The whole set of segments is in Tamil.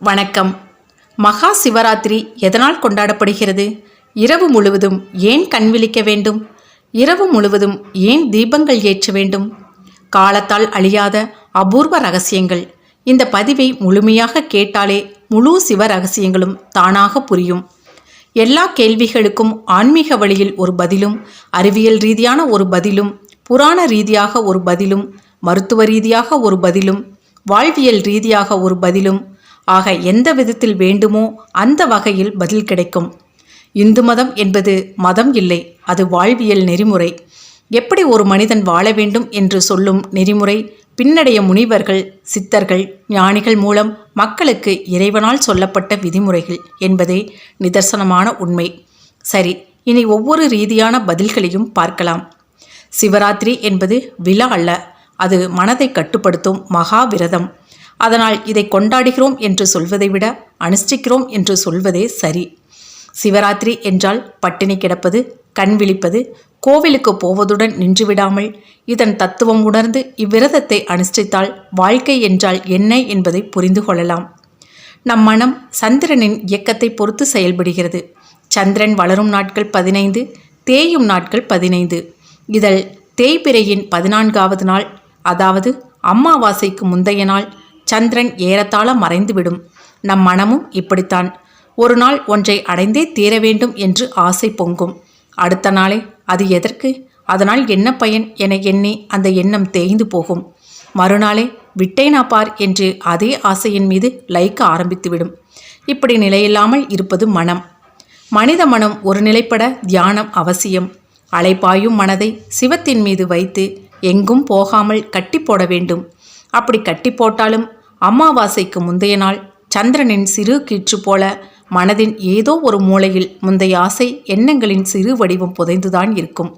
வணக்கம். மகா சிவராத்திரி எதனால் கொண்டாடப்படுகிறது? இரவு முழுவதும் ஏன் கண் விழிக்க வேண்டும்? இரவு முழுவதும் ஏன் தீபங்கள் ஏற்ற வேண்டும்? காலத்தால் அழியாத அபூர்வ ரகசியங்கள். இந்த பதிவை முழுமையாக கேட்டாலே முழு சிவ ரகசியங்களும் தானாக புரியும். எல்லா கேள்விகளுக்கும் ஆன்மீக வழியில் ஒரு பதிலும், அறிவியல் ரீதியான ஒரு பதிலும், புராண ரீதியாக ஒரு பதிலும், மருத்துவ ரீதியாக ஒரு பதிலும், வாழ்வியல் ரீதியாக ஒரு பதிலும், ஆக எந்த விதத்தில் வேண்டுமோ அந்த வகையில் பதில் கிடைக்கும். இந்து மதம் என்பது மதம் இல்லை, அது வாழ்வியல் நெறிமுறை. எப்படி ஒரு மனிதன் வாழ வேண்டும் என்று சொல்லும் நெறிமுறை பின்னடைய முனிவர்கள், சித்தர்கள், ஞானிகள் மூலம் மக்களுக்கு இறைவனால் சொல்லப்பட்ட விதிமுறைகள் என்பதே நிதர்சனமான உண்மை. சரி, இனி ஒவ்வொரு ரீதியான பதில்களையும் பார்க்கலாம். சிவராத்திரி என்பது விழா அல்ல, அது மனதை கட்டுப்படுத்தும் மகா விரதம். அதனால் இதை கொண்டாடுகிறோம் என்று சொல்வதை விட அனுஷ்டிக்கிறோம் என்று சொல்வதே சரி. சிவராத்திரி என்றால் பட்டினி கிடப்பது, கண் விழிப்பது, கோவிலுக்கு போவதுடன் நின்றுவிடாமல் இதன் தத்துவம் உணர்ந்து இவ்விரதத்தை அனுஷ்டித்தால் வாழ்க்கை என்றால் என்ன என்பதை புரிந்து கொள்ளலாம். நம் மனம் சந்திரனின் இயக்கத்தை பொறுத்து செயல்படுகிறது. சந்திரன் வளரும் நாட்கள் 15, தேயும் நாட்கள் 15. இதில் தேய்பிறையின் 14வது நாள், அதாவது அமாவாசைக்கு முந்தைய நாள் சந்திரன் ஏறத்தாழ மறைந்துவிடும். நம் மனமும் இப்படித்தான். ஒரு நாள் ஒன்றை அடைந்தே தீர வேண்டும் என்று ஆசை பொங்கும். அடுத்த நாளே அது எதற்கு, அதனால் என்ன பயன் என எண்ணி அந்த எண்ணம் தேய்ந்து போகும். மறுநாளே விட்டேனா பார் என்று அதே ஆசையின் மீது லயிக்க ஆரம்பித்துவிடும். இப்படி நிலையில்லாமல் இருப்பது மனம். மனித மனம் ஒரு நிலைப்பட தியானம் அவசியம். அலைபாயும் மனதை சிவத்தின் மீது வைத்து எங்கும் போகாமல் கட்டி போட வேண்டும். அப்படி கட்டி போட்டாலும் அமாவாசைக்கு முந்தைய நாள் சந்திரனின் சிறு கீற்று போல மனதின் ஏதோ ஒரு மூலையில் முந்தைய ஆசை எண்ணங்களின் சிறு வடிவம் புதைந்துதான் இருக்கும்.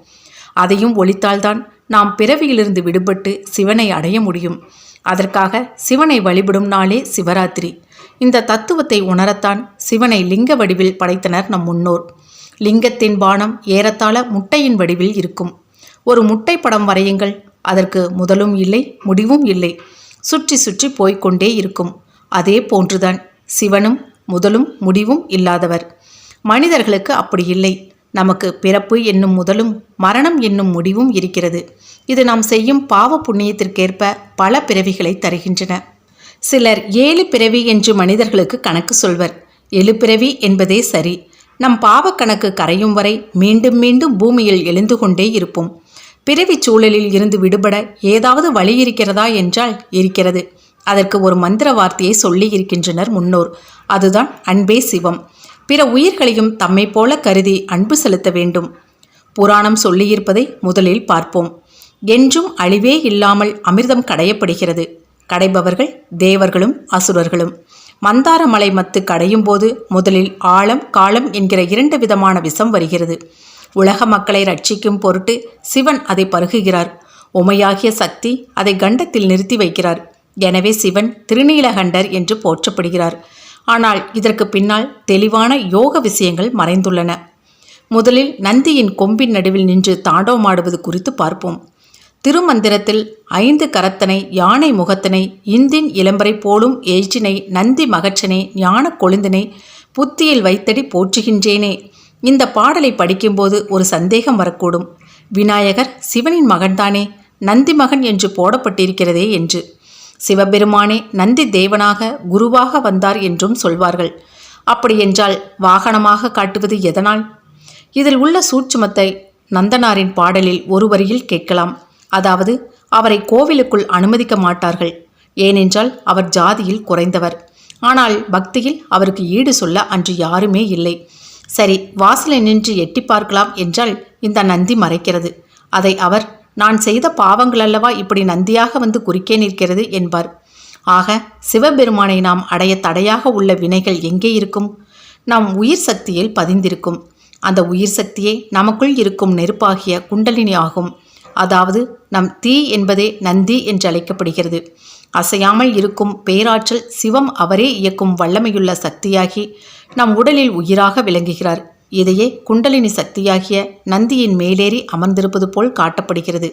அதையும் ஒழித்தால்தான் நாம் பிறவியிலிருந்து விடுபட்டு சிவனை அடைய முடியும். அதற்காக சிவனை வழிபடும் நாளே சிவராத்திரி. இந்த தத்துவத்தை உணரத்தான் சிவனை லிங்க வடிவில் படைத்தனர் நம் முன்னோர். லிங்கத்தின் பானம் ஏறத்தாழ முட்டையின் வடிவில் இருக்கும். ஒரு முட்டை படம் வரையுங்கள். அதற்கு முதலும் இல்லை, முடிவும் இல்லை. சுற்றி சுற்றி போய்கொண்டே இருக்கும். அதே போன்றுதான் சிவனும் முதலும் முடிவும் இல்லாதவர். மனிதர்களுக்கு அப்படி இல்லை. நமக்கு பிறப்பு என்னும் முதலும் மரணம் என்னும் முடிவும் இருக்கிறது. இது நாம் செய்யும் பாவ புண்ணியத்திற்கேற்ப பல பிறவிகளை தருகின்றன. சிலர் 7 பிறவி என்று மனிதர்களுக்கு கணக்கு சொல்வர். 7 பிறவி என்பதே சரி. நம் பாவ கணக்கு கரையும் வரை மீண்டும் மீண்டும் பூமியில் எழுந்து கொண்டே இருப்போம். பிறவி சூழலில் இருந்து விடுபட ஏதாவது வழி இருக்கிறதா என்றால் இருக்கிறது. அதற்கு ஒரு மந்திர வார்த்தையை சொல்லி இருக்கின்றனர் முன்னோர். அதுதான் அன்பே சிவம். பிற உயிர்களையும் தம்மை போல கருதி அன்பு செலுத்த வேண்டும். புராணம் சொல்லியிருப்பதை முதலில் பார்ப்போம். என்றும் அழிவே இல்லாமல் அமிர்தம் கடையப்படுகிறது. கடைபவர்கள் தேவர்களும் அசுரர்களும். மந்தார மலை மத்து கடையும் போது முதலில் ஆழம், காலம் என்கிற 2 விதமான விஷம் வருகிறது. உலக மக்களை ரட்சிக்கும் பொருட்டு சிவன் அதை பருகுகிறார். உமையாகிய சக்தி அதை கண்டத்தில் நிறுத்தி வைக்கிறார். எனவே சிவன் திருநீலகண்டர் என்று போற்றப்படுகிறார். ஆனால் இதற்கு பின்னால் தெளிவான யோக விஷயங்கள் மறைந்துள்ளன. முதலில் நந்தியின் கொம்பின் நடுவில் நின்று தாண்டவமாடுவது குறித்து பார்ப்போம். திருமந்திரத்தில் 5 கரத்தனை, யானை முகத்தனை, இந்தின் இளம்பரை போலும் ஏற்றினை, நந்தி மகற்றனை, ஞான கொழுந்தினை புத்தியில் வைத்தடி போற்றுகின்றேனே. இந்த பாடலை படிக்கும்போது ஒரு சந்தேகம் வரக்கூடும். விநாயகர் சிவனின் மகன்தானே, நந்தி மகன் என்று போடப்பட்டிருக்கிறதே என்று. சிவபெருமானே நந்தி தேவனாக குருவாக வந்தார் என்றும் சொல்வார்கள். அப்படியென்றால் வாகனமாக காட்டுவது எதனால்? இதில் உள்ள சூட்சுமத்தை நந்தனாரின் பாடலில் ஒரு வரியில் கேட்கலாம். அதாவது, அவரை கோவிலுக்குள் அனுமதிக்க மாட்டார்கள். ஏனென்றால் அவர் ஜாதியில் குறைந்தவர். ஆனால் பக்தியில் அவருக்கு ஈடு சொல்ல அன்று யாருமே இல்லை. சரி, வாசலை நின்று எட்டி பார்க்கலாம் என்றால் இந்த நந்தி மறைக்கிறது. அதை அவர், நான் செய்த பாவங்கள் அல்லவா இப்படி நந்தியாக வந்து குறுக்கே நிற்கிறது என்பார். ஆக சிவபெருமானை நாம் அடைய தடையாக உள்ள வினைகள் எங்கே இருக்கும்? நம் உயிர் சக்தியில் பதிந்திருக்கும். அந்த உயிர் சக்தியே நமக்குள் இருக்கும் நெருப்பாகிய குண்டலினி ஆகும். அதாவது நம் தீ என்பதே நந்தி என்று அழைக்கப்படுகிறது. அசையாமல் இருக்கும் பேராற்றல் சிவம் அவரே இயக்கும் வல்லமையுள்ள சக்தியாகி நம் உடலில் உயிராக விளங்குகிறார். இதையே குண்டலினி சக்தியாகிய நந்தியின் மேலேறி அமர்ந்திருப்பது போல் காட்டப்படுகிறது.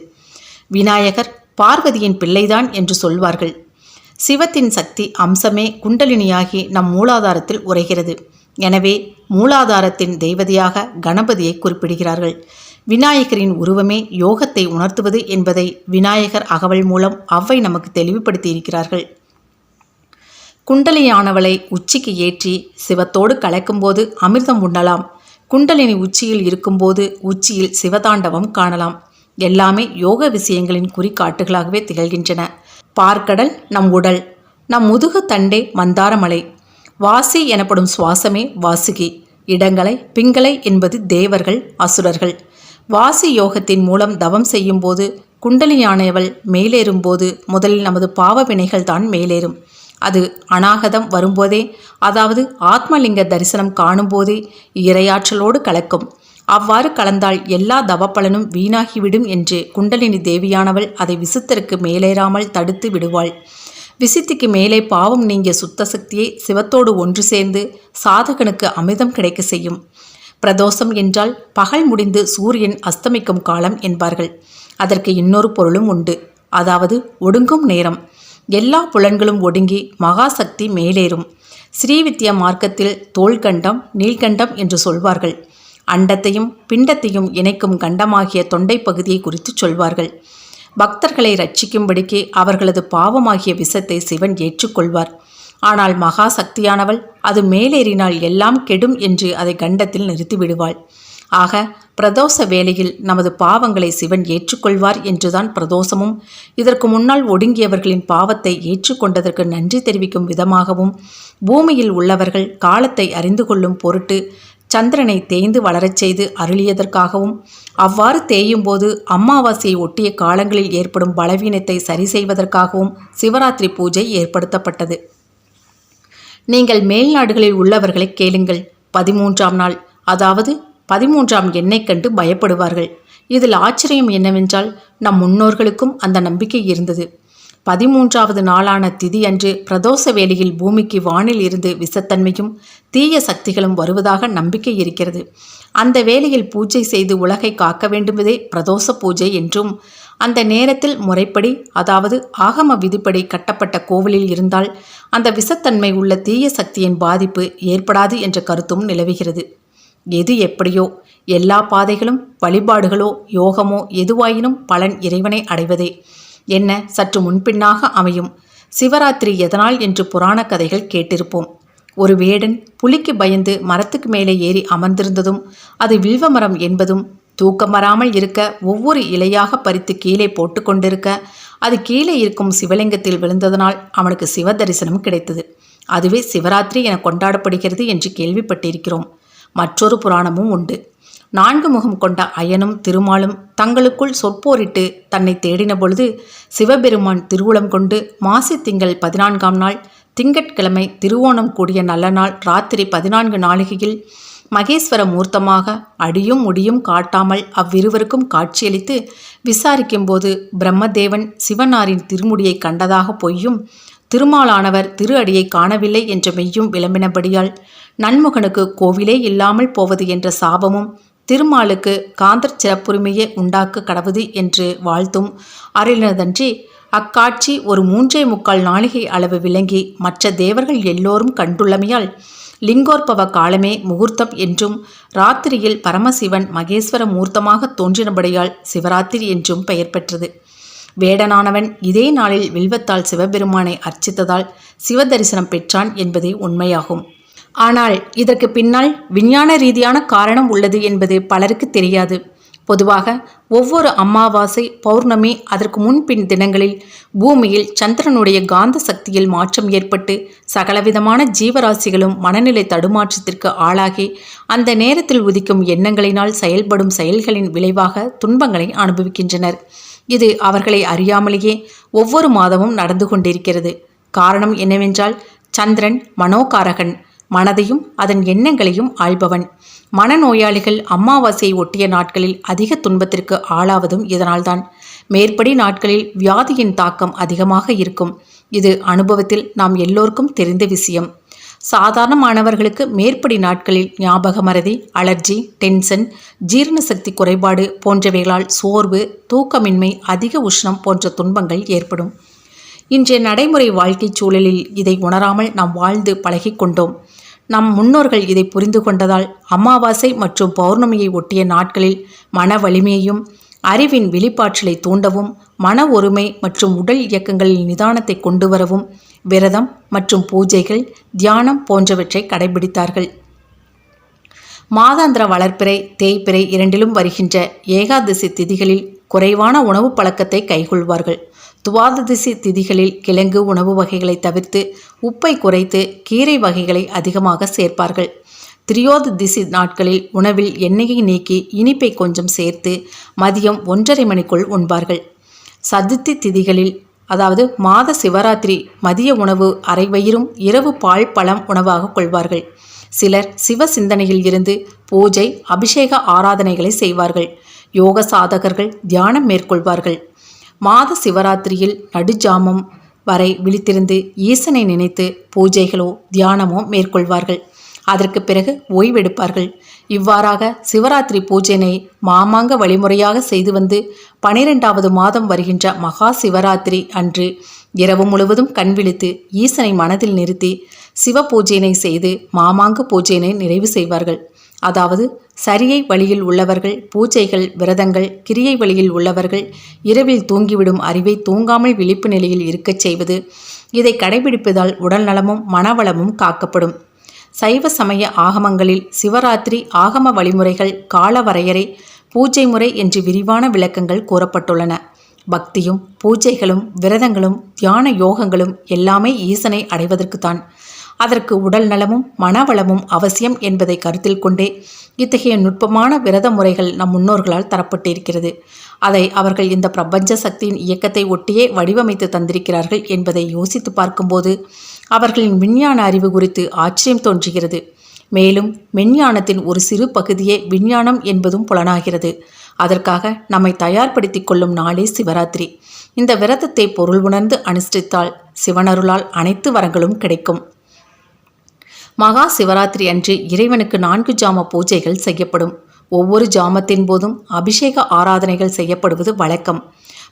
விநாயகர் பார்வதியின் பிள்ளைதான் என்று சொல்வார்கள். சிவத்தின் சக்தி அம்சமே குண்டலினியாகி நம் மூலாதாரத்தில் உரைகிறது. எனவே மூலாதாரத்தின் தெய்வதையாக கணபதியை குறிப்பிடுகிறார்கள். விநாயகரின் உருவமே யோகத்தை உணர்த்துவது என்பதை விநாயகர் அகவல் மூலம் அவ்வை நமக்கு தெளிவுபடுத்தியிருக்கிறார்கள். குண்டலியானவளை உச்சிக்கு ஏற்றி சிவத்தோடு கலக்கும்போது அமிர்தம் உண்ணலாம். குண்டலினி உச்சியில் இருக்கும்போது உச்சியில் சிவதாண்டவம் காணலாம். எல்லாமே யோக விஷயங்களின் குறிகாட்டுகளாகவே திகழ்கின்றன. பார்க்கடல் நம் உடல், நம் முதுகு தண்டே மந்தாரமலை, வாசி எனப்படும் சுவாசமே வாசுகி, இடங்களை பிங்களை என்பது தேவர்கள் அசுரர்கள். வாசி யோகத்தின் மூலம் தவம் செய்யும் போது குண்டலியானவள் மேலேறும்போது முதலில் நமது பாவ வினைகள் தான் மேலேறும். அது அநாகதம் வரும்போதே, அதாவது ஆத்மலிங்க தரிசனம் காணும்போதே இறையாற்றலோடு கலக்கும். அவ்வாறு கலந்தால் எல்லா தவப்பலனும் வீணாகிவிடும் என்று குண்டலினி தேவியானவள் அதை விசுத்தருக்கு மேலேறாமல் தடுத்து விடுவாள். விசித்திக்கு மேலே பாவம் நீங்கிய சுத்த சக்தியை சிவத்தோடு ஒன்று சேர்ந்து சாதகனுக்கு அமிர்தம் கிடைக்க செய்யும். பிரதோஷம் என்றால் பகல் முடிந்து சூரியன் அஸ்தமிக்கும் காலம் என்பார்கள். அதற்கு இன்னொரு பொருளும் உண்டு, அதாவது ஒடுங்கும் நேரம். எல்லா புலன்களும் ஒடுங்கி மகாசக்தி மேலேறும். ஸ்ரீவித்யா மார்க்கத்தில் தோள்கண்டம் நீள்கண்டம் என்று சொல்வார்கள். அண்டத்தையும் பிண்டத்தையும் இணைக்கும் கண்டமாகிய தொண்டை பகுதியை குறித்து சொல்வார்கள். பக்தர்களை ரட்சிக்கும்படிக்கு அவர்களது பாவமாகிய விஷத்தை சிவன் ஏற்றுக்கொள்வார். ஆனால் மகா சக்தியானவள் அது மேலேறினால் எல்லாம் கெடும் என்று அதை கண்டத்தில் நிறுத்திவிடுவாள். ஆக பிரதோஷ வேளையில் நமது பாவங்களை சிவன் ஏற்றுக்கொள்வார் என்றுதான் பிரதோஷமும், இதற்கு முன்னால் ஒடுங்கியவர்களின் பாவத்தை ஏற்றுக்கொண்டதற்கு நன்றி தெரிவிக்கும் விதமாகவும், பூமியில் உள்ளவர்கள் காலத்தை அறிந்து கொள்ளும் பொருட்டு சந்திரனை தேய்ந்து வளரச் செய்து அருளியதற்காகவும், அவ்வாறு தேயும் போது அமாவாசையை ஒட்டிய காலங்களில் ஏற்படும் பலவீனத்தை சரி செய்வதற்காகவும் சிவராத்திரி பூஜை ஏற்படுத்தப்பட்டது. நீங்கள் மேல்நாடுகளில் உள்ளவர்களை கேளுங்கள். 13ஆம் நாள், அதாவது 13ஆம் எண்ணெய் கண்டு பயப்படுவார்கள். இதில் ஆச்சரியம் என்னவென்றால், நம் முன்னோர்களுக்கும் அந்த நம்பிக்கை இருந்தது. 13ஆவது நாளான திதி அன்று பிரதோஷ வேளையில் பூமிக்கு வானில் இருந்து விஷத்தன்மையும் தீய சக்திகளும் வருவதாக நம்பிக்கை இருக்கிறது. அந்த வேளையில் பூஜை செய்து உலகை காக்க வேண்டுவதே பிரதோஷ பூஜை என்றும், அந்த நேரத்தில் முறைப்படி, அதாவது ஆகம விதிப்படி கட்டப்பட்ட கோவிலில் இருந்தால் அந்த விஷத்தன்மை உள்ள தீய சக்தியின் பாதிப்பு ஏற்படாது என்ற கருத்தும் நிலவுகிறது. எது எப்படியோ, எல்லா பாதைகளும் வழிபாடுகளோ யோகமோ எதுவாயினும் பலன் இறைவனை அடைவதே. என்ன சற்று முன்பின்னாக அமையும். சிவராத்திரி எதனால் என்று புராண கதைகள் கேட்டிருப்போம். ஒரு வேடன் புலிக்கு பயந்து மரத்துக்கு மேலே ஏறி அமர்ந்திருந்ததும் அது வில்வ மரம் என்பதும், தூக்கம் வராமல் இருக்க ஒவ்வொரு இலையாக பறித்து கீழே போட்டு கொண்டிருக்க அது கீழே இருக்கும் சிவலிங்கத்தில் விழுந்ததனால் அவனுக்கு சிவ தரிசனம் கிடைத்தது. அதுவே சிவராத்திரி என கொண்டாடப்படுகிறது என்று கேள்விப்பட்டிருக்கிறோம். மற்றொரு புராணமும் உண்டு. 4 முகம் கொண்ட அயனும் திருமாலும் தங்களுக்குள் சொற்போரிட்டு தன்னை தேடின பொழுது சிவபெருமான் திருவுளம் கொண்டு மாசி திங்கள் 14ஆம் நாள் திங்கட்கிழமை திருவோணம் கூடிய நல்ல நாள் ராத்திரி 14 நாழிகையில் மகேஸ்வர மூர்த்தமாக அடியும் முடியும் காட்டாமல் அவ்விருவருக்கும் காட்சியளித்து விசாரிக்கும்போது பிரம்மதேவன் சிவனாரின் திருமுடியை கண்டதாக பொய்யும், திருமாலானவர் திரு அடியை காணவில்லை என்ற மெய்யும் விளம்பினபடியால் நன்முகனுக்கு கோவிலே இல்லாமல் போவது என்ற சாபமும், திருமாலுக்கு காந்தர் சிறப்புரிமையே உண்டாக்க கடவுது என்று வாழ்த்தும் அருளினதன்றி, அக்காட்சி ஒரு 3.75 நாழிகை அளவு விளங்கி மற்ற தேவர்கள் எல்லோரும் கண்டுள்ளமையால் லிங்கோற்பவ காலமே முகூர்த்தம் என்றும், ராத்திரியில் பரமசிவன் மகேஸ்வர மூர்த்தமாக தோன்றினபடியால் சிவராத்திரி என்றும் பெயர் பெற்றது. வேடனானவன் இதே நாளில் வில்வத்தால் சிவபெருமானை அர்ச்சித்ததால் சிவதரிசனம் பெற்றான் என்பதே உண்மையாகும். ஆனால் இதற்கு பின்னால் விஞ்ஞான ரீதியான காரணம் உள்ளது என்பது பலருக்கு தெரியாது. பொதுவாக ஒவ்வொரு அமாவாசை, பௌர்ணமி, அதற்கு முன்பின் தினங்களில் பூமியில் சந்திரனுடைய காந்த சக்தியில் மாற்றம் ஏற்பட்டு சகலவிதமான ஜீவராசிகளும் மனநிலை தடுமாற்றத்திற்கு ஆளாகி அந்த நேரத்தில் உதிக்கும் எண்ணங்களினால் செயல்படும் செயல்களின் விளைவாக துன்பங்களை அனுபவிக்கின்றனர். இது அவர்களை அறியாமலேயே ஒவ்வொரு மாதமும் நடந்து கொண்டிருக்கிறது. காரணம் என்னவென்றால், சந்திரன் மனோகாரகன், மனதையும் அதன் எண்ணங்களையும் ஆள்பவன். மனநோயாளிகள் அமாவாசையை ஒட்டிய நாட்களில் அதிக துன்பத்திற்கு ஆளாவதும் இதனால்தான். மேற்படி நாட்களில் வியாதியின் தாக்கம் அதிகமாக இருக்கும். இது அனுபவத்தில் நாம் எல்லோருக்கும் தெரிந்த விஷயம். சாதாரணமானவர்களுக்கு மேற்படி நாட்களில் ஞாபக மறதி, அலர்ஜி, டென்ஷன், ஜீரண சக்தி குறைபாடு போன்றவைகளால் சோர்வு, தூக்கமின்மை, அதிக உஷ்ணம் போன்ற துன்பங்கள் ஏற்படும். இன்றைய நடைமுறை வாழ்க்கைச் சூழலில் இதை உணராமல் நாம் வாழ்ந்து பழகிக்கொண்டோம். நம் முன்னோர்கள் இதை புரிந்து கொண்டதால் அமாவாசை மற்றும் பௌர்ணமியை ஒட்டிய நாட்களில் மன வலிமையையும் அறிவின் வெளிப்பாற்றலை தூண்டவும், மன ஒருமை மற்றும் உடல் இயக்கங்களில் நிதானத்தை கொண்டு வரவும் விரதம் மற்றும் பூஜைகள், தியானம் போன்றவற்றை கடைபிடித்தார்கள். மாதாந்திர வளர்ப்பிறை, தேய்பிறை இரண்டிலும் வருகின்ற ஏகாதசி திதிகளில் குறைவான உணவு பழக்கத்தை கைகொள்வார்கள். துவாதசி திதிகளில் கிழங்கு உணவு வகைகளை தவிர்த்து உப்பை குறைத்து கீரை வகைகளை அதிகமாக சேர்ப்பார்கள். திரியோதசி நாட்களில் உணவில் எண்ணெயை நீக்கி இனிப்பை கொஞ்சம் சேர்த்து மதியம் 1:30 மணிக்குள் உண்பார்கள். சதுர்த்தி திதிகளில், அதாவது மாத சிவராத்திரி, மதிய உணவு அரை வயிறும் இரவு பால் பழம் உணவாக கொள்வார்கள். சிலர் சிவ சிந்தனையில் இருந்து பூஜை, அபிஷேக ஆராதனைகளை செய்வார்கள். யோக சாதகர்கள் தியானம் மேற்கொள்வார்கள். மாத சிவராத்திரியில் நடுஜாமம் வரை விழித்திருந்து ஈசனை நினைத்து பூஜைகளோ தியானமோ மேற்கொள்வார்கள். அதற்கு பிறகு ஓய்வெடுப்பார்கள். இவ்வாறாக சிவராத்திரி பூஜையினை மாமாங்க வழிமுறையாக செய்து வந்து 12வது மாதம் வருகின்ற மகா சிவராத்திரி அன்று இரவு முழுவதும் கண் விழித்து ஈசனை மனதில் நிறுத்தி சிவ பூஜையினை செய்து மாமாங்க பூஜையினை நிறைவு செய்வார்கள். அதாவது சரியை வழியில் உள்ளவர்கள் பூஜைகள், விரதங்கள், கிரியை வழியில் உள்ளவர்கள் இரவில் தூங்கிவிடும் அறிவை தூங்காமல் விழிப்பு நிலையில் இருக்கச் செய்வது. இதை கடைபிடிப்பதால் உடல் நலமும் மனவளமும் காக்கப்படும். சைவ சமய ஆகமங்களில் சிவராத்திரி ஆகம வழிமுறைகள், கால வரையறை, பூஜை முறை என்று விரிவான விளக்கங்கள் கூறப்பட்டுள்ளன. பக்தியும் பூஜைகளும் விரதங்களும் தியான யோகங்களும் எல்லாமே ஈசனை அடைவதற்குத்தான். அதற்கு உடல் நலமும் மனவளமும் அவசியம் என்பதை கருத்தில் கொண்டே இத்தகைய நுட்பமான விரத முறைகள் நம் முன்னோர்களால் தரப்பட்டிருக்கிறது. அதை அவர்கள் இந்த பிரபஞ்ச சக்தியின் இயக்கத்தை ஒட்டியே வடிவமைத்து தந்திருக்கிறார்கள் என்பதை யோசித்து பார்க்கும்போது அவர்களின் விஞ்ஞான அறிவு குறித்து ஆச்சரியம் தோன்றுகிறது. மேலும் மெஞ்ஞானத்தின் ஒரு சிறு பகுதியே விஞ்ஞானம் என்பதும் புலனாகிறது. அதற்காக நம்மை தயார்படுத்தி கொள்ளும் நாளே சிவராத்திரி. இந்த விரதத்தை பொருள் உணர்ந்து அனுஷ்டித்தால் சிவனருளால் அனைத்து வரங்களும் கிடைக்கும். மகா சிவராத்திரி அன்று இறைவனுக்கு 4 ஜாம பூஜைகள் செய்யப்படும். ஒவ்வொரு ஜாமத்தின் போதும் அபிஷேக ஆராதனைகள் செய்யப்படுவது வழக்கம்.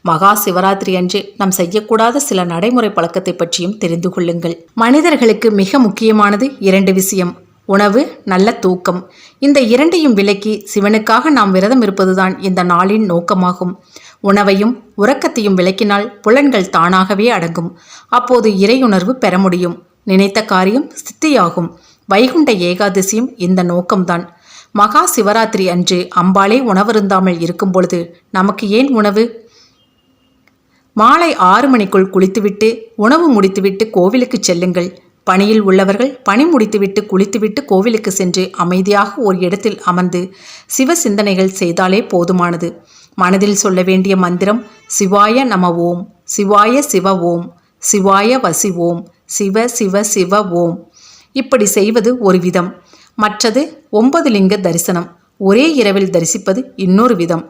மகா சிவராத்திரி அன்று நாம் செய்யக்கூடாத சில நடைமுறை பழக்கத்தை பற்றியும் தெரிந்து கொள்ளுங்கள். மனிதர்களுக்கு மிக முக்கியமானது 2 விஷயம்: உணவு, நல்ல தூக்கம். இந்த இரண்டையும் விலக்கி சிவனுக்காக நாம் விரதம் இருப்பதுதான் இந்த நாளின் நோக்கமாகும். உணவையும் உறக்கத்தையும் விலக்கினால் புலன்கள் தானாகவே அடங்கும். அப்போது இறையுணர்வு பெற முடியும். நினைத்த காரியம் சித்தியாகும். வைகுண்ட ஏகாதசியும் இந்த நோக்கம்தான். மகா சிவராத்திரி அன்று அம்பாளே உணவருந்தாமல் இருக்கும் பொழுது நமக்கு ஏன் உணவு? மாலை 6 மணிக்குள் குளித்துவிட்டு உணவு முடித்துவிட்டு கோவிலுக்கு செல்லுங்கள். பணியில் உள்ளவர்கள் பணி முடித்துவிட்டு குளித்துவிட்டு கோவிலுக்கு சென்று அமைதியாக ஒரு இடத்தில் அமர்ந்து சிவ சிந்தனைகள் செய்தாலே போதுமானது. மனதில் சொல்ல வேண்டிய மந்திரம் சிவாய நம ஓம், சிவாய சிவ ஓம், சிவாய வசி ஓம், சிவ சிவ சிவ ஓம். இப்படி செய்வது ஒரு விதம். மற்றது 9 லிங்க தரிசனம், ஒரே இரவில் தரிசிப்பது இன்னொரு விதம்.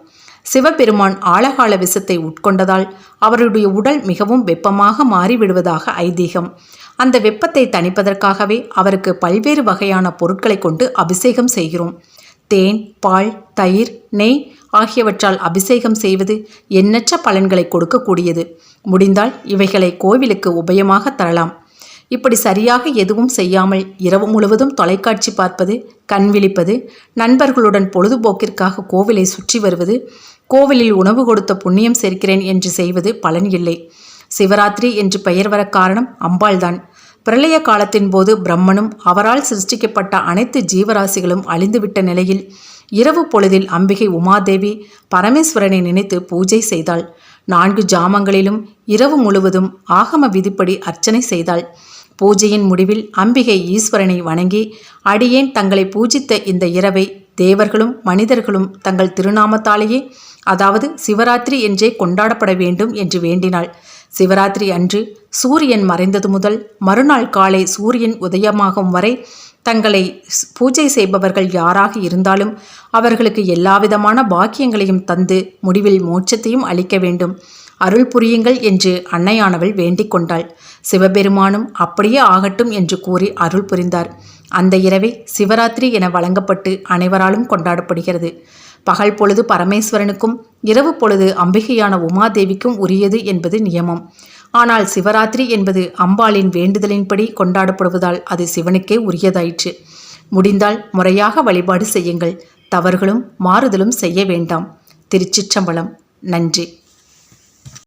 சிவபெருமான் ஆழகால விஷத்தை உட்கொண்டதால் அவருடைய உடல் மிகவும் வெப்பமாக மாறிவிடுவதாக ஐதீகம். அந்த வெப்பத்தை தணிப்பதற்காகவே அவருக்கு பல்வேறு வகையான பொருட்களை கொண்டு அபிஷேகம் செய்கிறோம். தேன், பால், தயிர், நெய் ஆகியவற்றால் அபிஷேகம் செய்வது எண்ணற்ற பலன்களை கொடுக்கக்கூடியது. முடிந்தால் இவைகளை கோவிலுக்கு உபயமாக தரலாம். இப்படி சரியாக எதுவும் செய்யாமல் இரவு முழுவதும் தொலைக்காட்சி பார்ப்பது, கண் விழிப்பது, நண்பர்களுடன் பொழுதுபோக்கிற்காக கோவிலை சுற்றி வருவது, கோவிலில் உணவு கொடுத்த புண்ணியம் சேர்க்கிறேன் என்று செய்வது பலன் இல்லை. சிவராத்திரி என்று பெயர் வர காரணம் அம்பாள்தான். பிரளய காலத்தின் போது பிரம்மனும் அவரால் சிருஷ்டிக்கப்பட்ட அனைத்து ஜீவராசிகளும் அழிந்துவிட்ட நிலையில் இரவு பொழுதில் அம்பிகை உமாதேவி பரமேஸ்வரனை நினைத்து பூஜை செய்தாள். 4 ஜாமங்களிலும் இரவு முழுவதும் ஆகம விதிப்படி அர்ச்சனை செய்தாள். பூஜையின் முடிவில் அம்பிகை ஈஸ்வரனை வணங்கி, அடியேன் தங்களை பூஜித்த இந்த இரவை தேவர்களும் மனிதர்களும் தங்கள் திருநாமத்தாலேயே, அதாவது சிவராத்திரி என்றே கொண்டாடப்பட வேண்டும் என்று வேண்டினாள். சிவராத்திரி அன்று சூரியன் மறைந்தது முதல் மறுநாள் காலை சூரியன் உதயமாகும் வரை தங்களை பூஜை செய்பவர்கள் யாராக இருந்தாலும் அவர்களுக்கு எல்லாவிதமான பாக்கியங்களையும் தந்து முடிவில் மோட்சத்தையும் அளிக்க வேண்டும், அருள் புரியுங்கள் என்று அன்னையானவள் வேண்டிக் கொண்டாள். சிவபெருமானும் அப்படியே ஆகட்டும் என்று கூறி அருள் புரிந்தார். அந்த இரவே சிவராத்திரி என வழங்கப்பட்டு அனைவராலும் கொண்டாடப்படுகிறது. பகல் பொழுது பரமேஸ்வரனுக்கும் இரவு பொழுது அம்பிகையான உமாதேவிக்கும் உரியது என்பது நியமம். ஆனால் சிவராத்திரி என்பது அம்பாளின் வேண்டுதலின்படி கொண்டாடப்படுவதால் அது சிவனுக்கே உரியதாயிற்று. முடிந்தால் முறையாக வழிபாடு செய்யுங்கள். தவறுகளும் மாறுதலும் செய்ய வேண்டாம். திருச்சிற்றம்பலம். நன்றி.